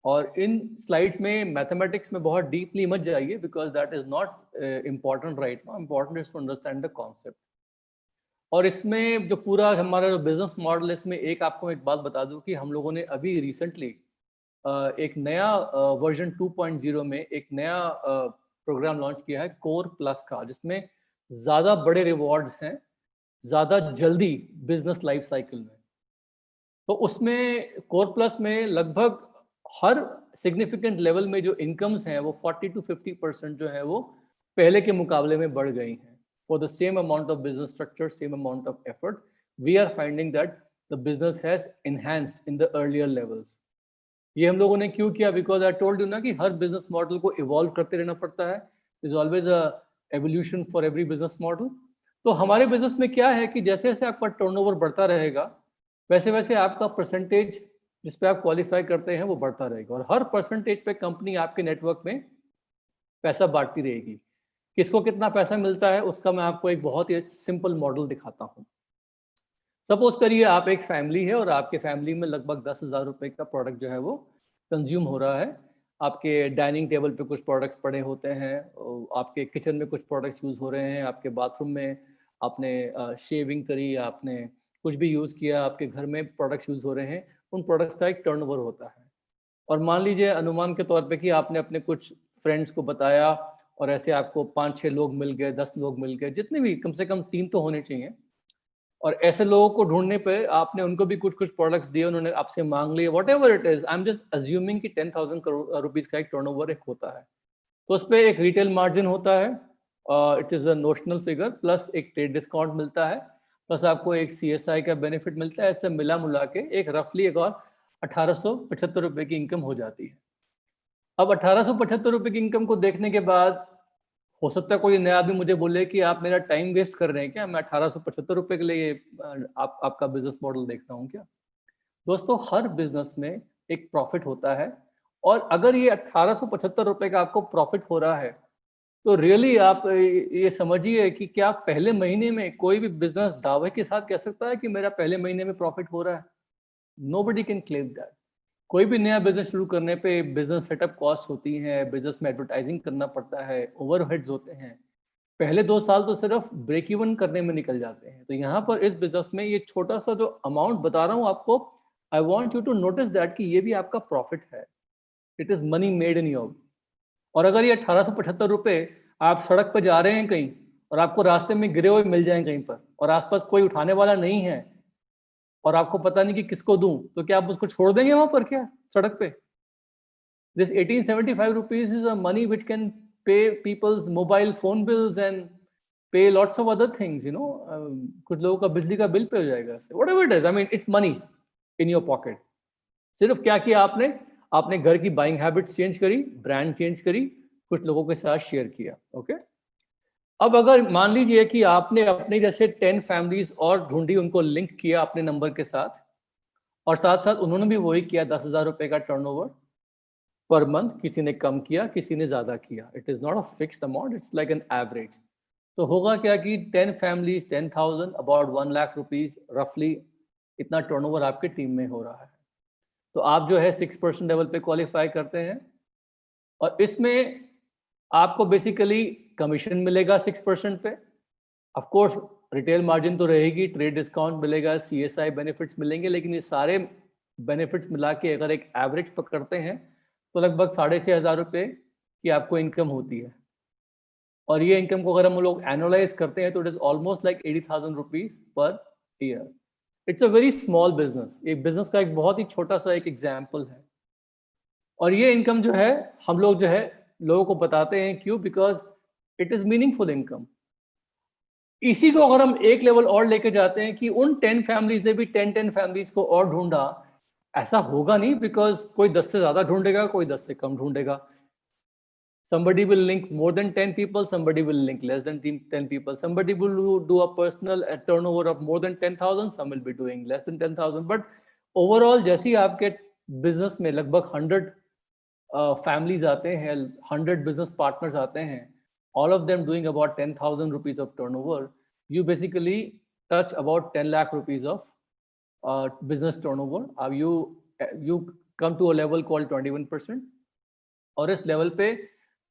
और इन स्लाइड्स में मैथमेटिक्स में बहुत डीपली मत जाइए, because that is not important right now. Important is to understand the concept. और इसमें जो पूरा हमारा जो बिजनेस मॉडल है, इसमें आपको एक बात बता दूं कि हम लोगों ने अभी रिसेंटली एक नया वर्जन 2.0 में एक नया प्रोग्राम लॉन्च किया है कोर प्लस का, जिसमें ज़्यादा बड़े रिवॉर्ड्स हैं ज़्यादा जल्दी बिजनेस लाइफ साइकिल में। तो उसमें कोर प्लस में लगभग हर सिग्निफिकेंट लेवल में जो इनकम्स हैं वो 40 to 50% जो है वो पहले के मुकाबले में बढ़ गई हैं। For the same amount of business structure, same amount of effort, we are finding that the business has enhanced in the earlier levels. ये हम लोगों ने क्यों किया? बिकॉज आई टोल्ड यू ना कि हर बिजनेस मॉडल को इवॉल्व करते रहना पड़ता है। Is always a evolution for every business model. तो हमारे बिजनेस में क्या है कि जैसे जैसे आपका टर्नओवर बढ़ता रहेगा, वैसे वैसे आपका परसेंटेज जिस पे आप क्वालिफाई करते हैं वो बढ़ता रहेगा, और हर परसेंटेज पे कंपनी आपके नेटवर्क में पैसा बांटती रहेगी। किसको कितना पैसा मिलता है उसका मैं आपको एक बहुत ही सिंपल मॉडल दिखाता हूँ। सपोज करिए आप एक फैमिली है और आपके फैमिली में लगभग 10,000 रुपए का प्रोडक्ट जो है वो कंज्यूम हो रहा है। आपके डाइनिंग टेबल पे कुछ प्रोडक्ट्स पड़े होते हैं, आपके किचन में कुछ प्रोडक्ट्स यूज़ हो रहे हैं, आपके बाथरूम में आपने शेविंग करी, आपने कुछ भी यूज़ किया, आपके घर में प्रोडक्ट्स यूज़ हो रहे हैं, उन प्रोडक्ट्स का एक टर्नओवर होता है। और मान लीजिए अनुमान के तौर पे कि आपने अपने कुछ फ्रेंड्स को बताया और ऐसे आपको 5-6 लोग मिल गए, 10 लोग मिल गए, जितने भी, कम से कम 3 तो होने चाहिए। और ऐसे लोगों को ढूंढने पे आपने उनको भी कुछ कुछ प्रोडक्ट्स दिए, उन्होंने आपसे मांग लिए, what ever it is. I am just assuming कि 10,000 करोड़ रुपीज का एक टर्नओवर एक होता है। तो उस पर एक रिटेल मार्जिन होता है, it is a notional figure, plus एक ट्रेड डिस्काउंट मिलता है, प्लस आपको एक CSI का बेनिफिट मिलता है। ऐसे मिला मुला के एक रफली एक और 1875 रुपये की इनकम हो जाती है। अब 1875 रुपये की इनकम को देखने के बाद हो सकता है कोई नया आदमी मुझे बोले कि आप मेरा टाइम वेस्ट कर रहे हैं क्या, मैं 1875 रुपये के लिए आपका बिजनेस मॉडल देख रहा हूँ क्या। दोस्तों, हर बिजनेस में एक प्रॉफिट होता है, और अगर ये 1875 रुपये का आपको प्रॉफिट हो रहा है तो रियली आप ये समझिए कि क्या पहले महीने में कोई भी बिजनेस दावे के साथ कह सकता है कि मेरा पहले महीने में प्रॉफिट हो रहा है? Nobody can claim that. कोई भी नया बिजनेस शुरू करने पे बिजनेस सेटअप कॉस्ट होती है, बिजनेस में एडवर्टाइजिंग करना पड़ता है, ओवरहेड्स होते हैं। पहले 2 साल तो सिर्फ ब्रेक इवन करने में निकल जाते हैं। तो यहाँ पर इस बिजनेस में ये छोटा सा जो अमाउंट बता रहा हूँ आपको, I want you to notice that कि ये भी आपका प्रॉफिट है। It is money made in your. और अगर ये 1875 रुपए आप सड़क पर जा रहे हैं कहीं और आपको रास्ते में गिरे हुए मिल जाएं कहीं पर और आसपास कोई उठाने वाला नहीं है और आपको पता नहीं कि किसको दूं, तो क्या आप उसको छोड़ देंगे वहां पर क्या सड़क पे? This 1875 rupees is a money which can pay people's mobile phone bills and pay lots of other things, you know. कुछ लोगों का बिजली का बिल पे हो जाएगा इससे। Whatever it is, I mean, it's money in your pocket. सिर्फ क्या किया आपने? आपने घर की बाइंग हैबिट्स चेंज करी, ब्रांड चेंज करी, कुछ लोगों के साथ शेयर किया। ओके, अब अगर मान लीजिए कि आपने अपने जैसे 10 फैमिलीज और ढूंढी, उनको लिंक किया अपने नंबर के साथ और साथ साथ उन्होंने भी वही किया 10,000 रुपए का टर्नओवर पर मंथ। किसी ने कम किया, किसी ने ज्यादा किया। It is not a fixed amount, it's like an average. तो होगा क्या कि 10 फैमिलीज 10,000 अबाउट 1 लाख रुपीज रफली, इतना टर्नओवर आपके टीम में हो रहा है। तो आप जो है 6% लेवल पे क्वालिफाई करते हैं और इसमें आपको बेसिकली कमीशन मिलेगा 6% पे। ऑफ कोर्स रिटेल मार्जिन तो रहेगी, ट्रेड डिस्काउंट मिलेगा, CSI बेनिफिट्स मिलेंगे, लेकिन ये सारे बेनिफिट्स मिला के अगर एक एवरेज पकड़ते हैं तो लगभग 6,500 रुपये की आपको इनकम होती है। और ये इनकम को अगर हम लोग एनुअलाइज करते हैं तो it is almost like 80,000 rupees per year. It's a very small business. एक बिजनेस का एक बहुत ही छोटा सा एक एग्जाम्पल है। और ये इनकम जो है हम लोग जो है लोगों को बताते हैं, क्यों? Because it is meaningful income. इसी को अगर हम एक लेवल और लेके जाते हैं कि उन 10 फैमिलीज ने भी 10 फैमिलीज को और ढूंढा, ऐसा होगा नहीं, बिकॉज कोई 10 से ज्यादा ढूंढेगा, कोई 10 से कम ढूंढेगा। Somebody will link more than 10 people, somebody will link less than 10 people, somebody will do a personal turnover of more than 10,000, some will be doing less than 10,000, but overall जैसे ही आपके बिजनेस में लगभग 100 families आते हैं, 100 business partners आते हैं, all of them doing about 10,000 rupees of turnover, you basically touch about 10 lakh rupees of business turnover. You come to a level called 21%, और इस लेवल पे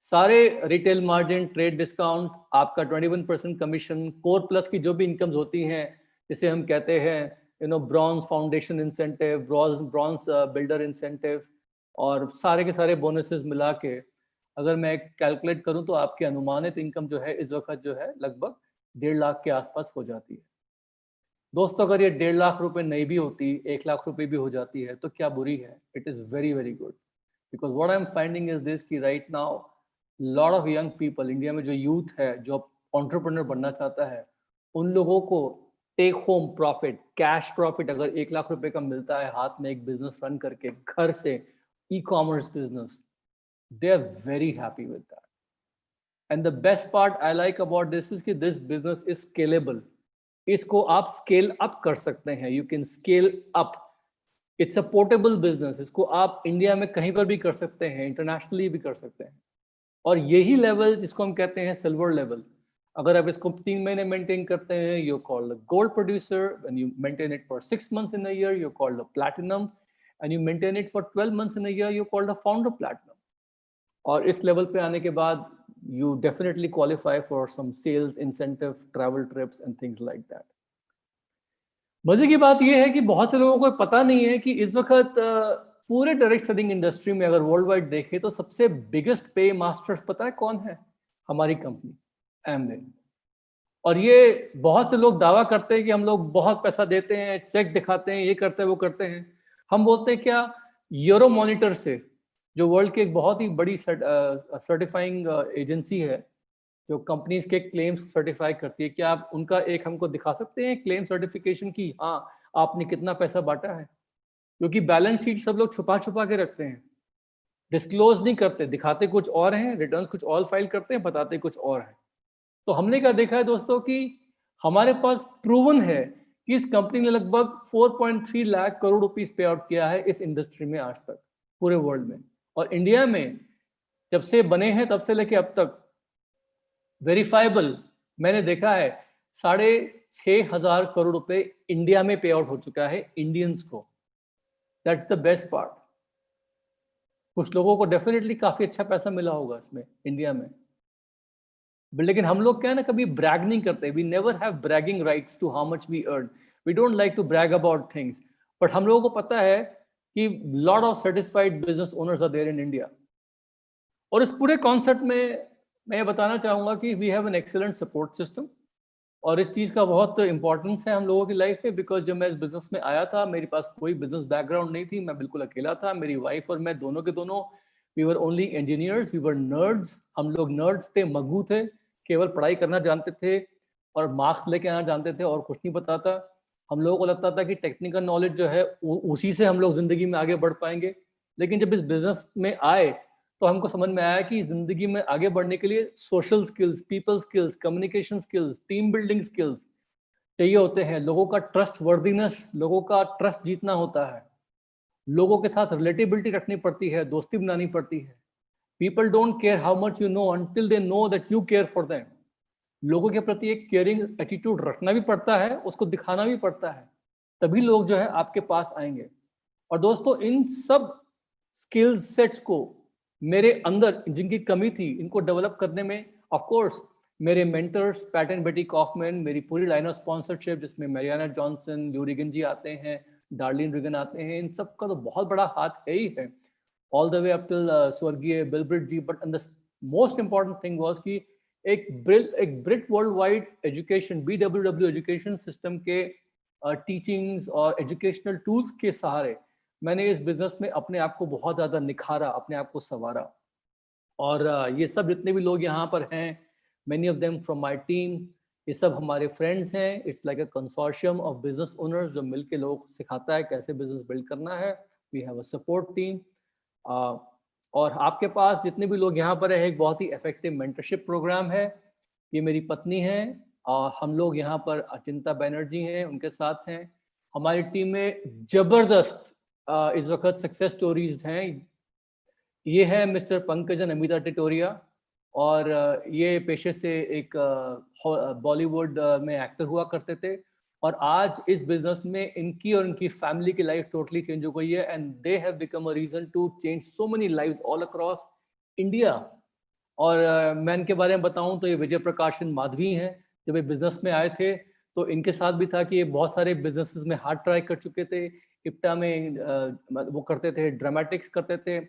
सारे रिटेल मार्जिन, ट्रेड डिस्काउंट, आपका 21% commission, core plus की जो भी incomes होती हैं, जिसे हम कहते हैं bronze foundation incentive, bronze builder incentive, और सारे के सारे बोनसेस मिला के अगर मैं कैलकुलेट करूं तो आपकी अनुमानित इनकम जो है इस वक्त जो है लगभग 1.5 लाख के आसपास हो जाती है। दोस्तों, अगर ये 1.5 लाख रुपए नहीं भी होती, 1 लाख रुपए भी हो जाती है तो क्या बुरी है? It is very very good, because what I am finding is this कि right now lot of young people, India में जो यूथ है जो एंटरप्रेन्योर बनना चाहता है, उन लोगों को take home profit, cash profit अगर 1 लाख रुपए का मिलता है हाथ में, एक बिजनेस रन करके घर से, e-commerce business, they are very happy with that. And the best part I like about this is कि this business is scalable. इसको आप scale up कर सकते हैं, you can scale up. It's a portable business. इसको आप India में कहीं पर भी कर सकते हैं, इंटरनेशनली भी कर सकते हैं। और यही लेवल जिसको हम कहते हैं सिल्वर लेवल, अगर आप इसको 3 महीने मेंटेन करते हैं, you're called a gold producer. When you maintain it for 6 months in a year, you're called a platinum. And you maintain it for 12 months in a year, you're called a founder platinum. और इस level पे आने के बाद you definitely qualify for some sales incentive, travel trips and things like that. मजे की बात यह है कि बहुत से लोगों को पता नहीं है कि इस वक्त पूरे डायरेक्ट सेलिंग इंडस्ट्री में अगर वर्ल्ड वाइड देखें तो सबसे बिगेस्ट पे मास्टर्स पता है कौन है? हमारी कंपनी एमवे। और ये बहुत से लोग दावा करते हैं कि हम लोग बहुत पैसा देते हैं, चेक दिखाते हैं, ये करते हैं, वो करते हैं। हम बोलते हैं क्या, यूरो मॉनिटर से, जो वर्ल्ड की एक बहुत ही बड़ी सर्टिफाइंग एजेंसी है जो कंपनीज के क्लेम्स सर्टिफाई करती है, क्या आप उनका एक हमको दिखा सकते हैं क्लेम सर्टिफिकेशन की हाँ आपने कितना पैसा बांटा है? क्योंकि बैलेंस शीट सब लोग छुपा छुपा के रखते हैं, डिस्क्लोज नहीं करते, दिखाते कुछ और हैं, रिटर्न्स कुछ और फाइल करते हैं, बताते कुछ और है। तो हमने क्या देखा है दोस्तों कि हमारे पास प्रूवन है कि इस कंपनी ने लगभग 4.3 लाख करोड़ रुपीस पे आउट किया है इस इंडस्ट्री में आज तक, पूरे वर्ल्ड में। और इंडिया में जब से बने हैं तब से लेके अब तक वेरीफाइबल। मैंने देखा है 6,500 करोड़ रुपए इंडिया में पे आउट हो चुका है इंडियंस को। That's the best part. कुछ लोगों को डेफिनेटली काफी अच्छा पैसा मिला होगा इसमें इंडिया में, लेकिन हम लोग क्या है ना, कभी ब्रैग नहीं करते। We never have bragging rights to how much we earn. We don't like to brag about things, but हम लोगों को पता है कि lot of satisfied business owners are there in India. और इस पूरे कॉन्सेप्ट में मैं ये बताना चाहूंगा कि we have an excellent support system, और इस चीज़ का बहुत इंपॉर्टेंस है हम लोगों की लाइफ में। बिकॉज जब मैं इस बिजनेस में आया था, मेरे पास कोई बिजनेस बैकग्राउंड नहीं थी, मैं बिल्कुल अकेला था। मेरी वाइफ और मैं दोनों के दोनों we were only engineers, we were nerds. हम लोग नर्ड्स थे, मग्गू थे, केवल पढ़ाई करना जानते थे और मार्क्स लेके आना जानते थे और कुछ नहीं पता था। हम लोगों को लगता था कि टेक्निकल नॉलेज जो है उसी से हम लोग जिंदगी में आगे बढ़ पाएंगे। लेकिन जब इस बिजनेस में आए तो हमको समझ में आया कि जिंदगी में आगे बढ़ने के लिए social skills, people skills, communication skills, team building skills चाहिए होते हैं। लोगों का ट्रस्ट वर्दीनेस, लोगों का ट्रस्ट जीतना होता है, लोगों के साथ रिलेटेबिलिटी रखनी पड़ती है, दोस्ती बनानी पड़ती है। People don't care how much you know until they know that you care for them. लोगों के प्रति एक केयरिंग एटीट्यूड रखना भी पड़ता है, उसको दिखाना भी पड़ता है, तभी लोग जो है आपके पास आएंगे। और दोस्तों, इन सब स्किल सेट्स को मेरे अंदर जिनकी कमी थी, इनको डेवलप करने में ऑफ कोर्स मेरे मेंटर्स पैट एंड बेटी कॉफमैन, मेरी पूरी लाइन ऑफ स्पॉन्सरशिप जिसमें मैरियाना जॉनसन, ल्यू रिगन जी आते हैं, डार्लिन रिगन आते हैं, इन सब का तो बहुत बड़ा हाथ है ही है, all the way up till स्वर्गीय Bill Britt ji. But the most important thing was कि एक Britt world wide education, BWW education system के टीचिंग्स और एजुकेशनल टूल्स के सहारे मैंने इस बिजनेस में अपने आप को बहुत ज़्यादा निखारा, अपने आप को संवारा। और ये सब जितने भी लोग यहाँ पर हैं, many of them from my team, ये सब हमारे फ्रेंड्स हैं। It's like a consortium of business owners जो मिलके लोगों को सिखाता है कैसे बिजनेस बिल्ड करना है। We have a support team, और आपके पास जितने भी लोग यहाँ पर है, एक बहुत ही इफेक्टिव मेंटरशिप प्रोग्राम है। ये मेरी पत्नी है, हम लोग यहाँ पर अचिंता बैनर्जी हैं, उनके साथ हैं। हमारी टीम में जबरदस्त इस वक्त सक्सेस स्टोरीज हैं। ये है मिस्टर पंकजन अमिता टिटोरिया, और ये पेशे से एक बॉलीवुड में एक्टर हुआ करते थे, और आज इस बिजनेस में इनकी और इनकी फैमिली की लाइफ टोटली चेंज हो गई है, and they have become a reason to change so many lives all across India. और मैं इनके बारे में बताऊं तो ये विजय प्रकाशन माधवी हैं। जब ये बिजनेस में आए थे तो इनके साथ भी था कि ये बहुत सारे बिजनेसेस में हार्ड ट्राई कर चुके थे। इप्टा में वो करते थे, ड्रामेटिक्स करते थे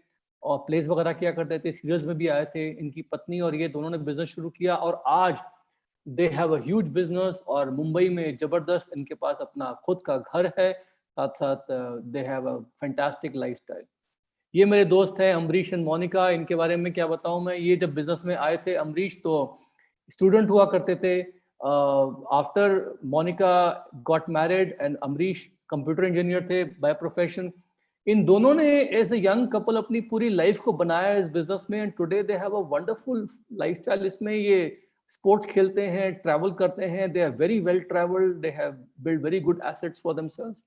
और प्लेस वगैरह किया करते थे, सीरियल्स में भी आए थे। इनकी पत्नी और ये दोनों ने बिजनेस शुरू किया और आज दे हैव अ ह्यूज बिजनेस, और मुंबई में जबरदस्त इनके पास अपना खुद का घर है, साथ साथ दे हैव अ फैंटास्टिक लाइफस्टाइल। ये मेरे दोस्त हैं अमरीश एंड मोनिका। इनके बारे में क्या बताऊं मैं, ये जब बिजनेस में आए थे, अमरीश तो स्टूडेंट हुआ करते थे, after Monica got married, and Amrish computer engineer थे बाय प्रोफेशन। इन दोनों ने एज ए यंग कपल अपनी पूरी लाइफ को बनाया इस बिजनेस में, and today they have a wonderful lifestyle. इसमें ये स्पोर्ट्स खेलते हैं, ट्रैवल करते हैं, they are very well travelled, they have build very good assets for themselves.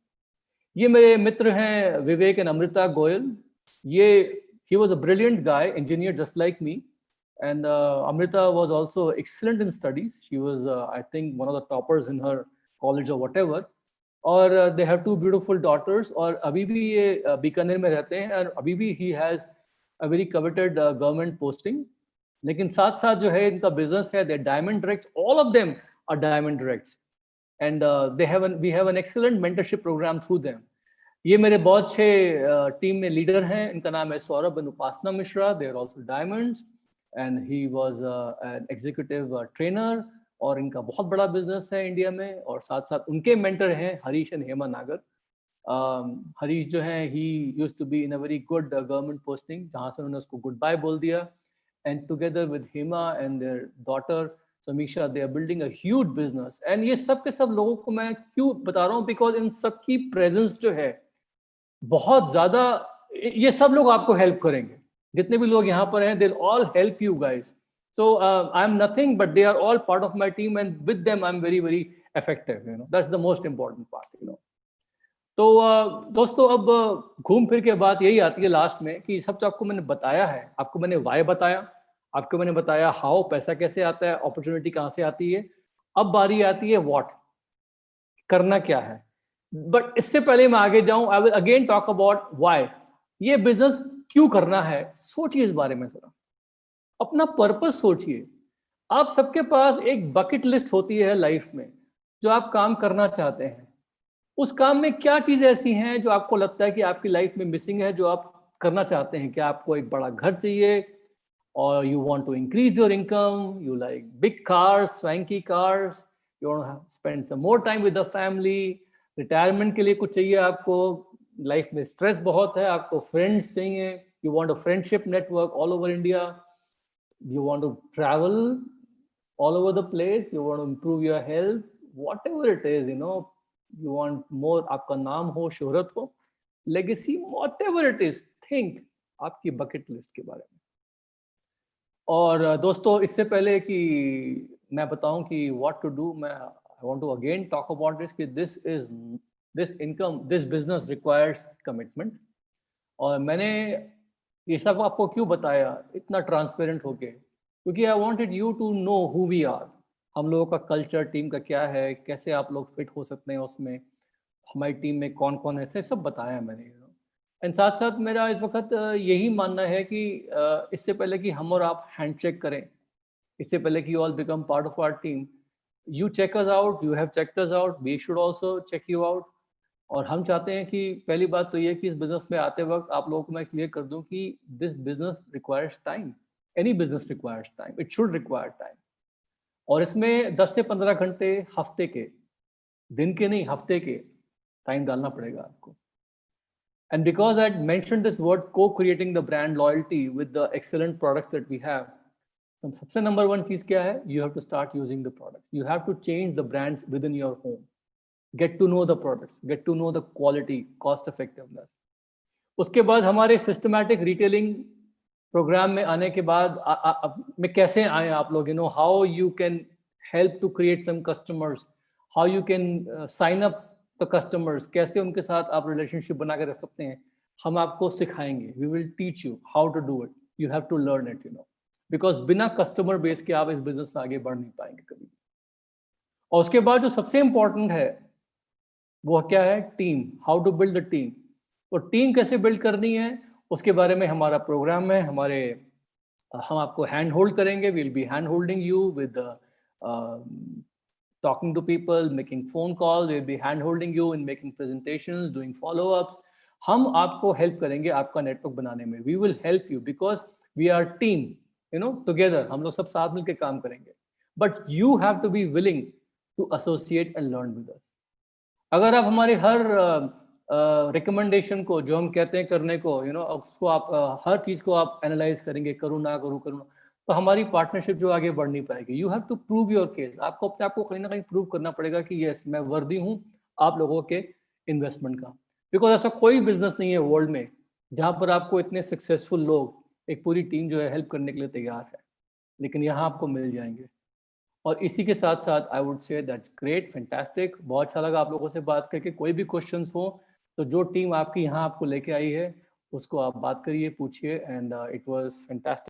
ये मेरे मित्र हैं विवेक एंड अमृता गोयल। ये he was a brilliant guy, engineer just like me, and Amrita was also excellent in studies. She was I think one of the toppers in her college or whatever. और they have two beautiful daughters, और अभी भी ये बीकानेर में रहते हैं, और अभी भी he has a very coveted government posting। लेकिन साथ साथ जो है इनका बिजनेस है, they diamond directs, all of them are diamond directs, and we have an excellent mentorship program through them। ये मेरे बहुत अच्छे टीम में लीडर हैं, इनका नाम है Saurabh and Upasana Mishra. They are also diamonds, and he was an executive trainer, और इनका बहुत बड़ा बिजनेस है इंडिया में। और साथ साथ उनके मेंटर हैं हरीश एंड हेमा नागर। हरीश जो है ही used to be in a very good government posting, जहाँ से उन्होंने उसको गुड बाय बोल दिया, and together with Hema and their daughter Samiksha, they are building a huge business. And ये सब के सब लोगों को मैं क्यों बता रहा हूँ, बिकॉज इन सब की प्रेजेंस जो है बहुत ज्यादा, ये सब लोग आपको हेल्प करेंगे। जितने भी लोग यहाँ पर हैं, they all help you guys. So I am nothing but they are all part of my team, and with them I am very very effective, you know, that's the most important part, you know. तो दोस्तों, अब घूम फिर के बात यही आती है लास्ट में कि सब जो आपको मैंने बताया है, आपको मैंने वाई बताया, आपको मैंने बताया हाउ, पैसा कैसे आता है, अपॉर्चुनिटी कहाँ से आती है। अब बारी आती है व्हाट, करना क्या है। बट इससे पहले मैं आगे जाऊं, I will again talk about why. ये बिजनेस क्यों करना है, सोचिए इस बारे में जरा, अपना पर्पस सोचिए। आप सबके पास एक बकेट लिस्ट होती है लाइफ में, जो आप काम करना चाहते हैं। उस काम में क्या चीज ऐसी हैं जो आपको लगता है कि आपकी लाइफ में मिसिंग है, जो आप करना चाहते हैं? क्या आपको एक बड़ा घर चाहिए, और you want to increase your income, you like big cars, swanky cars, you want to spend some more time with the family, retirement के लिए कुछ चाहिए आपको, लाइफ में स्ट्रेस बहुत है, आपको फ्रेंड्स चाहिए, you want a friendship network all over India, you want to travel all over the place, you want to improve your health, whatever it is, you want more, आपका नाम हो, शोहरत हो, legacy, whatever it is, think आपकी bucket list के बारे में। और दोस्तों, इससे पहले कि मैं बताऊं कि व्हाट टू डू, मैं I want to again talk about this कि दिस बिजनेस रिक्वायर्स कमिटमेंट। और मैंने ये सब आपको क्यों बताया इतना ट्रांसपेरेंट होके, क्योंकि I wanted you to know who we are, हम लोगों का कल्चर टीम का क्या है, कैसे आप लोग फिट हो सकते हैं उसमें, हमारी टीम में कौन कौन ऐसे, सब बताया मैंने। एंड साथ साथ मेरा इस वक्त यही मानना है कि इससे पहले कि हम और आप हैंडशेक करें, इससे पहले कि you all become part of our team, you check us out, you have checked us out, we should also check you out. और हम चाहते हैं कि पहली बात तो ये कि इस बिजनेस में आते वक्त आप लोगों को मैं क्लियर कर दूं कि this business requires time, any business requires time, it should require time. और इसमें 10 से 15 घंटे हफ्ते के, दिन के नहीं, हफ्ते के टाइम डालना पड़ेगा आपको। And because I mentioned this word co-creating the brand loyalty with the excellent products that we have, तो सबसे नंबर वन चीज क्या है? You have to start using the product. You have to change the brands within your home. Get to know the products, get to know the quality, cost effectiveness. उसके बाद हमारे systematic retailing programme में आने के बाद में कैसे आए आप लोग, how you can help to create some customers, how you can sign up the customers, कैसे उनके साथ आप रिलेशनशिप बना के रख सकते हैं, हम आपको सिखाएंगे। We will teach you how to do it, you have to learn it, because बिना कस्टमर बेस के आप इस बिजनेस में आगे बढ़ नहीं पाएंगे कभी। और उसके बाद जो सबसे इंपॉर्टेंट है वो क्या है? Team, how to build the team. तो टीम कैसे बिल्ड करनी है उसके बारे में हमारा प्रोग्राम है, हम आपको हैंड होल्ड करेंगे, will be hand holding you with talking to people, making phone calls, we'll be hand holding you in making presentations, doing follow-ups. हम आपको हेल्प करेंगे आपका नेटवर्क बनाने में। We will help you because we are team, together, हम लोग सब साथ मिलकर काम करेंगे। But you have to be willing to associate and learn with us. अगर आप हमारे हर रिकमेंडेशन को, जो हम कहते हैं करने को, उसको आप हर चीज को आप एनालाइज करेंगे, करूँ ना, तो हमारी पार्टनरशिप जो आगे बढ़ नहीं पाएगी। You have to prove your case, आपको अपने आप को कहीं ना कहीं प्रूव करना पड़ेगा कि यस, मैं वर्दी हूँ आप लोगों के इन्वेस्टमेंट का। बिकॉज ऐसा कोई बिजनेस नहीं है वर्ल्ड में जहाँ पर आपको इतने सक्सेसफुल लोग, एक पूरी टीम जो है हेल्प करने के लिए तैयार है, लेकिन यहाँ आपको मिल जाएंगे। और इसी के साथ साथ I would say that's great, fantastic, बहुत अच्छा लगा आप लोगों से बात करके। कोई भी क्वेश्चंस हो तो जो टीम आपकी यहाँ आपको लेके आई है उसको आप बात करिए, पूछिए, एंड इट वाज फैंटास्टिक।